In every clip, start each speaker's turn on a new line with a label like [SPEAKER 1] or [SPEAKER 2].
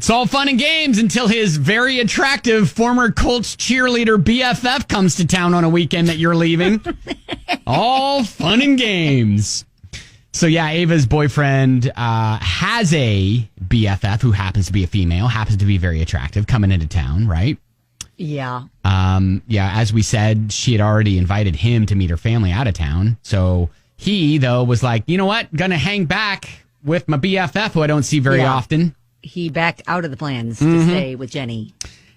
[SPEAKER 1] It's all fun and games until his very attractive former Colts cheerleader BFF comes to town on a weekend that you're leaving. All fun and games. So, yeah, Ava's boyfriend has a BFF who happens to be a female, happens to be very attractive, coming into town, right?
[SPEAKER 2] Yeah.
[SPEAKER 1] Yeah, as we said, she had already invited him to meet her family out of town. So he, though, was like, you know what? Gonna hang back with my BFF, who I don't see very often.
[SPEAKER 2] He backed out of the plans to stay with Jenny.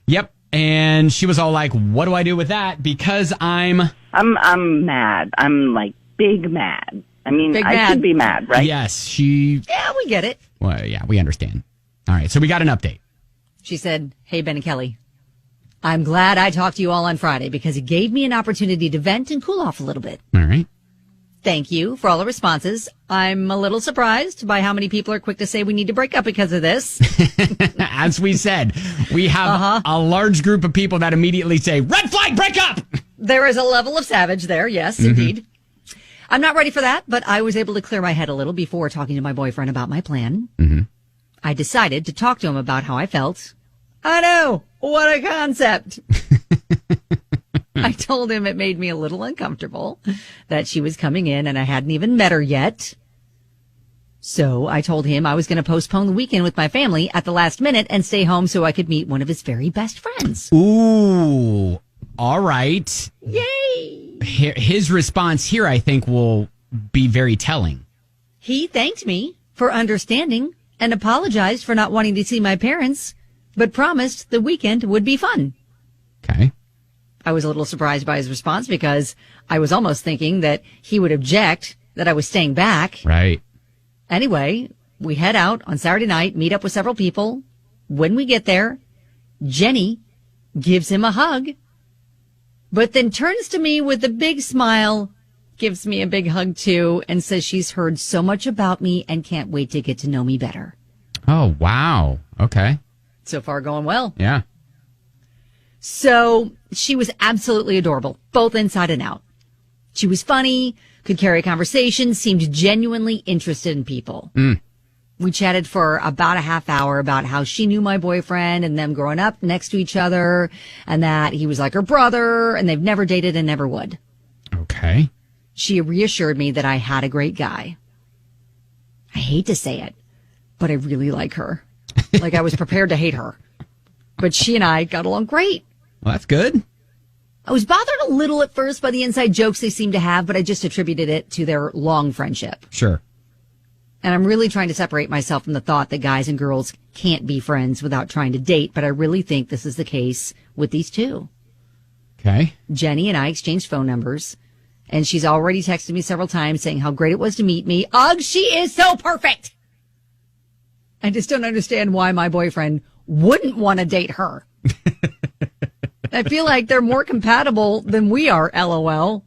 [SPEAKER 1] Yep. And she was all like, what do I do with that? Because I'm
[SPEAKER 3] mad. I'm like big mad. I mean, I should be mad, right?
[SPEAKER 1] Yes,
[SPEAKER 2] Yeah, we get it.
[SPEAKER 1] Well, yeah, we understand. All right, so we got an update.
[SPEAKER 2] She said, hey, Ben and Kelly, I'm glad I talked to you all on Friday because it gave me an opportunity to vent and cool off a little bit.
[SPEAKER 1] All right.
[SPEAKER 2] Thank you for all the responses. I'm a little surprised by how many people are quick to say we need to break up because of this.
[SPEAKER 1] As we said, we have a large group of people that immediately say, red flag, break up!
[SPEAKER 2] There is a level of savage there. Yes, indeed. I'm not ready for that, but I was able to clear my head a little before talking to my boyfriend about my plan. I decided to talk to him about how I felt. I know. What a concept. I told him it made me a little uncomfortable that she was coming in and I hadn't even met her yet. So I told him I was going to postpone the weekend with my family at the last minute and stay home so I could meet one of his very best friends.
[SPEAKER 1] Ooh, all right.
[SPEAKER 2] Yay!
[SPEAKER 1] His response here, I think, will be very telling.
[SPEAKER 2] He thanked me for understanding and apologized for not wanting to see my parents, but promised the weekend would be fun.
[SPEAKER 1] Okay.
[SPEAKER 2] I was a little surprised by his response because I was almost thinking that he would object that I was staying back.
[SPEAKER 1] Right.
[SPEAKER 2] Anyway, we head out on Saturday night, meet up with several people. When we get there, Jenny gives him a hug, but then turns to me with a big smile, gives me a big hug too, and says she's heard so much about me and can't wait to get to know me better.
[SPEAKER 1] Oh, wow. Okay.
[SPEAKER 2] So far going well.
[SPEAKER 1] Yeah.
[SPEAKER 2] So she was absolutely adorable, both inside and out. She was funny, could carry a conversation, seemed genuinely interested in people. We chatted for about a half hour about how she knew my boyfriend and them growing up next to each other and that he was like her brother and they've never dated and never would.
[SPEAKER 1] Okay.
[SPEAKER 2] She reassured me that I had a great guy. I hate to say it, but I really like her. Like I was prepared to hate her. But she and I got along great.
[SPEAKER 1] Well, that's good.
[SPEAKER 2] I was bothered a little at first by the inside jokes they seemed to have, but I just attributed it to their long friendship.
[SPEAKER 1] Sure.
[SPEAKER 2] And I'm really trying to separate myself from the thought that guys and girls can't be friends without trying to date, but I really think this is the case with these two.
[SPEAKER 1] Okay.
[SPEAKER 2] Jenny and I exchanged phone numbers, and she's already texted me several times saying how great it was to meet me. Ugh, she is so perfect! I just don't understand why my boyfriend wouldn't want to date her. I feel like they're more compatible than we are, LOL.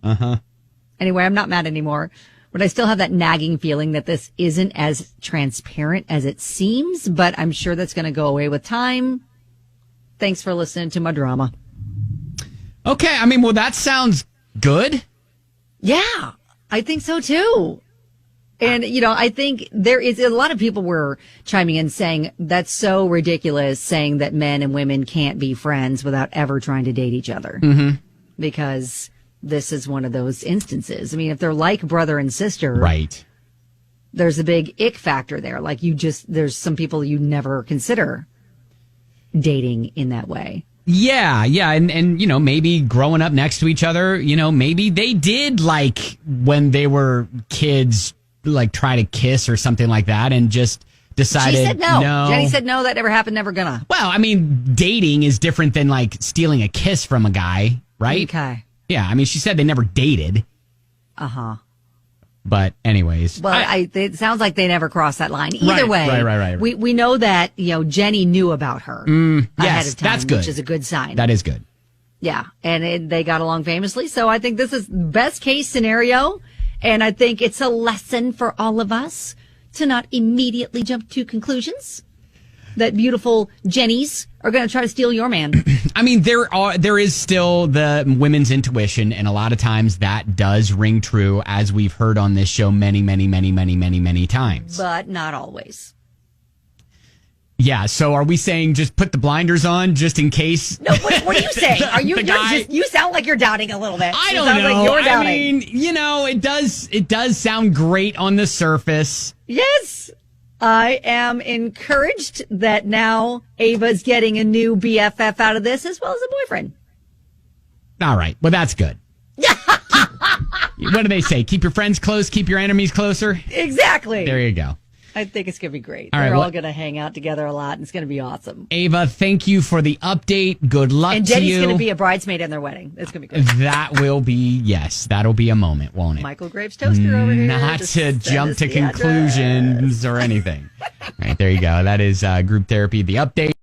[SPEAKER 2] Anyway, I'm not mad anymore, but I still have that nagging feeling that this isn't as transparent as it seems, but I'm sure that's going to go away with time. Thanks for listening to my drama.
[SPEAKER 1] Okay, I mean, well, that sounds good.
[SPEAKER 2] Yeah, I think so too. And, you know, I think there is a lot of people were chiming in saying that's so ridiculous, saying that men and women can't be friends without ever trying to date each other. Because this is one of those instances. I mean, if they're like brother and sister,
[SPEAKER 1] right?
[SPEAKER 2] There's a big ick factor there. Like there's some people you never consider dating in that way.
[SPEAKER 1] Yeah. And, you know, maybe growing up next to each other, you know, maybe they did like when they were kids, like try to kiss or something like that and just decided
[SPEAKER 2] she said no. Jenny said no, that never happened, never gonna.
[SPEAKER 1] Well, I mean, dating is different than like stealing a kiss from a guy, right?
[SPEAKER 2] Okay.
[SPEAKER 1] Yeah, I mean, she said they never dated. But anyways.
[SPEAKER 2] Well, it sounds like they never crossed that line. Either way.
[SPEAKER 1] Right.
[SPEAKER 2] We know that, you know, Jenny knew about her ahead of time,
[SPEAKER 1] that's good.
[SPEAKER 2] which is a good sign.
[SPEAKER 1] That is good.
[SPEAKER 2] Yeah, and they got along famously, so I think this is best case scenario. And I think it's a lesson for all of us to not immediately jump to conclusions that beautiful Jennies are going to try to steal your man.
[SPEAKER 1] I mean, there is still the women's intuition, and a lot of times that does ring true, as we've heard on this show many times.
[SPEAKER 2] But not always.
[SPEAKER 1] Yeah, so are we saying just put the blinders on just in case?
[SPEAKER 2] No, what are you saying? Are you? You sound like you're doubting a little bit.
[SPEAKER 1] I don't know.
[SPEAKER 2] Like you're doubting.
[SPEAKER 1] I mean, it does sound great on the surface.
[SPEAKER 2] Yes, I am encouraged that now Ava's getting a new BFF out of this, as well as a boyfriend.
[SPEAKER 1] All right, well that's good. What do they say? Keep your friends close, keep your enemies closer.
[SPEAKER 2] Exactly.
[SPEAKER 1] There you go.
[SPEAKER 2] I think it's going to be great.
[SPEAKER 1] All right,
[SPEAKER 2] They're all going to hang out together a lot, and it's going to be awesome.
[SPEAKER 1] Ava, thank you for the update. Good luck to you.
[SPEAKER 2] And Jenny's going to be a bridesmaid in their wedding. It's going to be great.
[SPEAKER 1] That will be, yes, that'll be a moment, won't it?
[SPEAKER 2] Michael Graves Toaster over here.
[SPEAKER 1] Not to jump to conclusions or anything. All right, there you go. That is group therapy, the update.